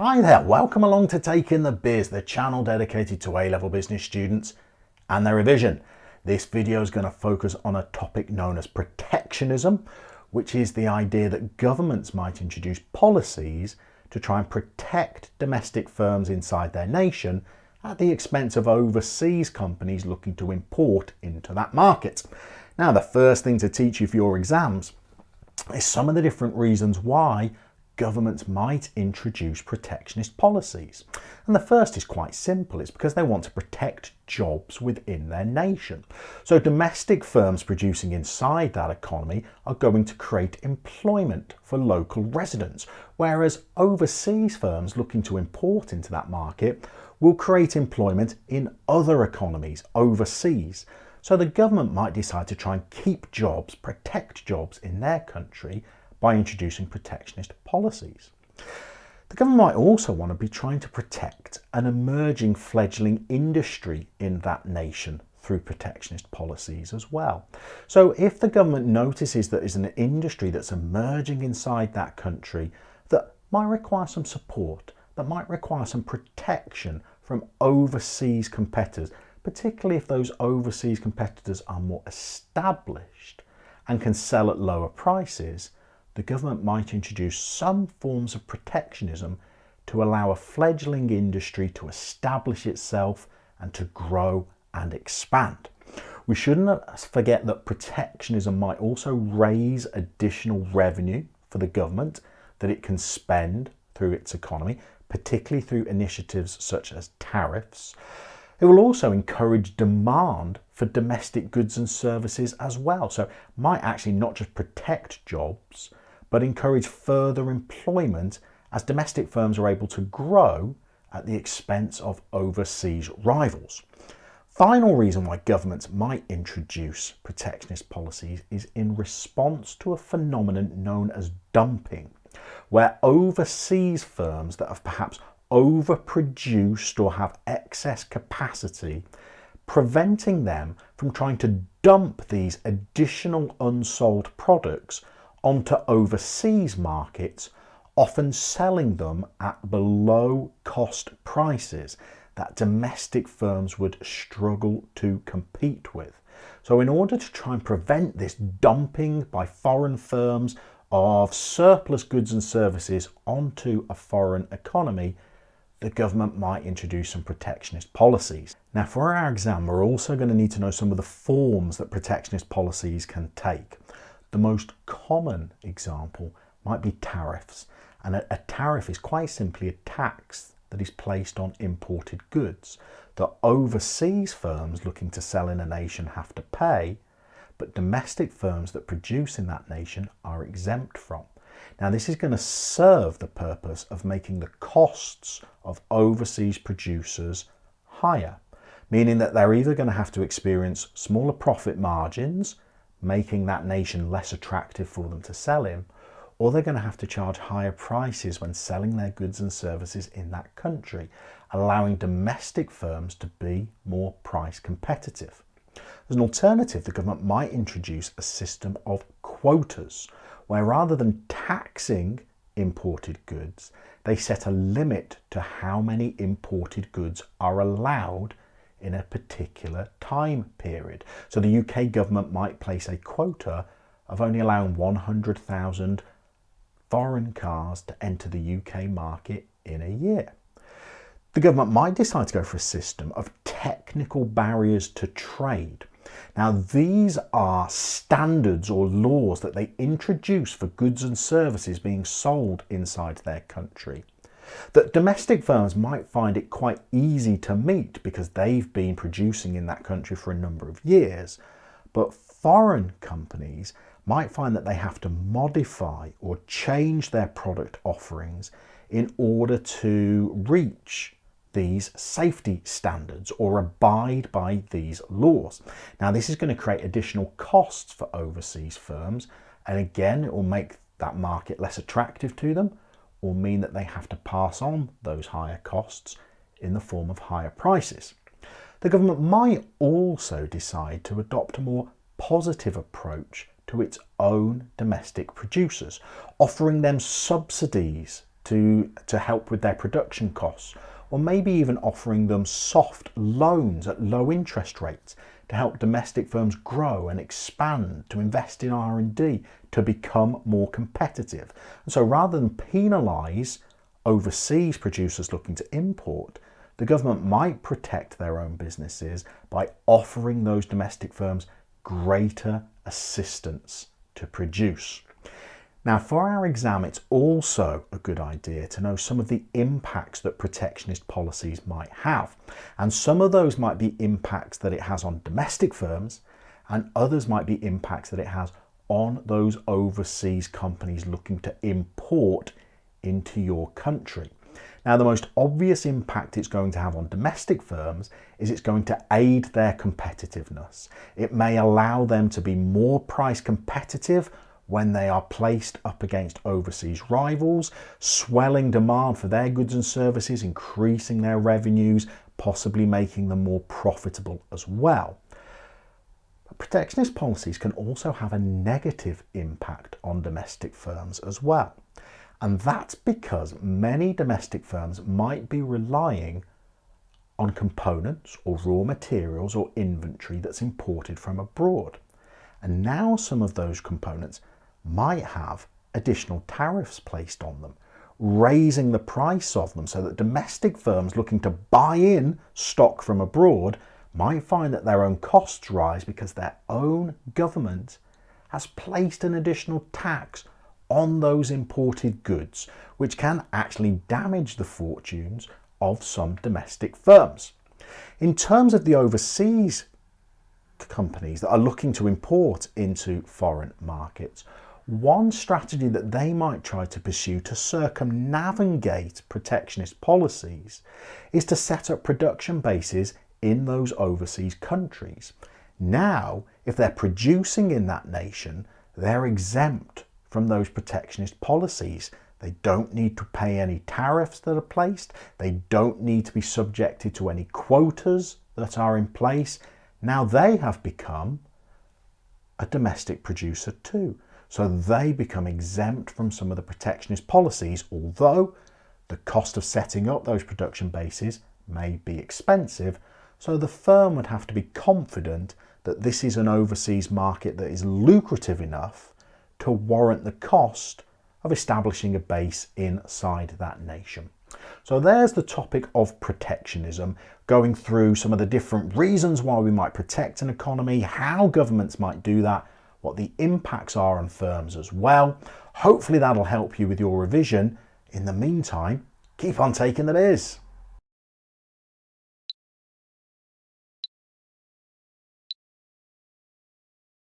Hi there, welcome along to Taking the Biz, the channel dedicated to A-level business students and their revision. This video is going to focus on a topic known as protectionism, which is the idea that governments might introduce policies to try and protect domestic firms inside their nation at the expense of overseas companies looking to import into that market. Now, the first thing to teach you for your exams is some of the different reasons why governments might introduce protectionist policies. And the first is quite simple. It's because they want to protect jobs within their nation. So domestic firms producing inside that economy are going to create employment for local residents, whereas overseas firms looking to import into that market will create employment in other economies overseas. So the government might decide to try and keep jobs, protect jobs in their country by introducing protectionist policies. The government might also want to be trying to protect an emerging fledgling industry in that nation through protectionist policies as well. So if the government notices that there's an industry that's emerging inside that country that might require some support, that might require some protection from overseas competitors, particularly if those overseas competitors are more established and can sell at lower prices, the government might introduce some forms of protectionism to allow a fledgling industry to establish itself and to grow and expand. We shouldn't forget that protectionism might also raise additional revenue for the government that it can spend through its economy, particularly through initiatives such as tariffs. It will also encourage demand for domestic goods and services as well. So it might actually not just protect jobs, but encourage further employment as domestic firms are able to grow at the expense of overseas rivals. Final reason why governments might introduce protectionist policies is in response to a phenomenon known as dumping, where overseas firms that have perhaps overproduced or have excess capacity, preventing them from trying to dump these additional unsold products onto overseas markets, often selling them at below cost prices that domestic firms would struggle to compete with. So in order to try and prevent this dumping by foreign firms of surplus goods and services onto a foreign economy, the government might introduce some protectionist policies. Now, for our exam, we're also going to need to know some of the forms that protectionist policies can take. The most common example might be tariffs. And a tariff is quite simply a tax that is placed on imported goods that overseas firms looking to sell in a nation have to pay, but domestic firms that produce in that nation are exempt from. Now, this is going to serve the purpose of making the costs of overseas producers higher, meaning that they're either going to have to experience smaller profit margins, making that nation less attractive for them to sell in, or they're going to have to charge higher prices when selling their goods and services in that country, allowing domestic firms to be more price competitive. As an alternative, the government might introduce a system of quotas, where rather than taxing imported goods, they set a limit to how many imported goods are allowed in a particular time period. So the UK government might place a quota of only allowing 100,000 foreign cars to enter the UK market in a year. The government might decide to go for a system of technical barriers to trade. Now, these are standards or laws that they introduce for goods and services being sold inside their country, that domestic firms might find it quite easy to meet because they've been producing in that country for a number of years, but foreign companies might find that they have to modify or change their product offerings in order to reach these safety standards or abide by these laws. Now, this is going to create additional costs for overseas firms, and again, it will make that market less attractive to them, or mean that they have to pass on those higher costs in the form of higher prices. The government might also decide to adopt a more positive approach to its own domestic producers, offering them subsidies to help with their production costs, or maybe even offering them soft loans at low interest rates to help domestic firms grow and expand, to invest in R&D, to become more competitive. And so rather than penalise overseas producers looking to import, the government might protect their own businesses by offering those domestic firms greater assistance to produce. Now, for our exam, it's also a good idea to know some of the impacts that protectionist policies might have. And some of those might be impacts that it has on domestic firms, and others might be impacts that it has on those overseas companies looking to import into your country. Now, the most obvious impact it's going to have on domestic firms is it's going to aid their competitiveness. It may allow them to be more price competitive when they are placed up against overseas rivals, swelling demand for their goods and services, increasing their revenues, possibly making them more profitable as well. But protectionist policies can also have a negative impact on domestic firms as well. And that's because many domestic firms might be relying on components or raw materials or inventory that's imported from abroad. And now some of those components might have additional tariffs placed on them, raising the price of them so that domestic firms looking to buy in stock from abroad might find that their own costs rise because their own government has placed an additional tax on those imported goods, which can actually damage the fortunes of some domestic firms. In terms of the overseas companies that are looking to import into foreign markets, one strategy that they might try to pursue to circumnavigate protectionist policies is to set up production bases in those overseas countries. Now, if they're producing in that nation, they're exempt from those protectionist policies. They don't need to pay any tariffs that are placed. They don't need to be subjected to any quotas that are in place. Now they have become a domestic producer too. So they become exempt from some of the protectionist policies, although the cost of setting up those production bases may be expensive. So the firm would have to be confident that this is an overseas market that is lucrative enough to warrant the cost of establishing a base inside that nation. So there's the topic of protectionism, going through some of the different reasons why we might protect an economy, how governments might do that, what the impacts are on firms as well. Hopefully that'll help you with your revision. In the meantime, keep on taking the biz.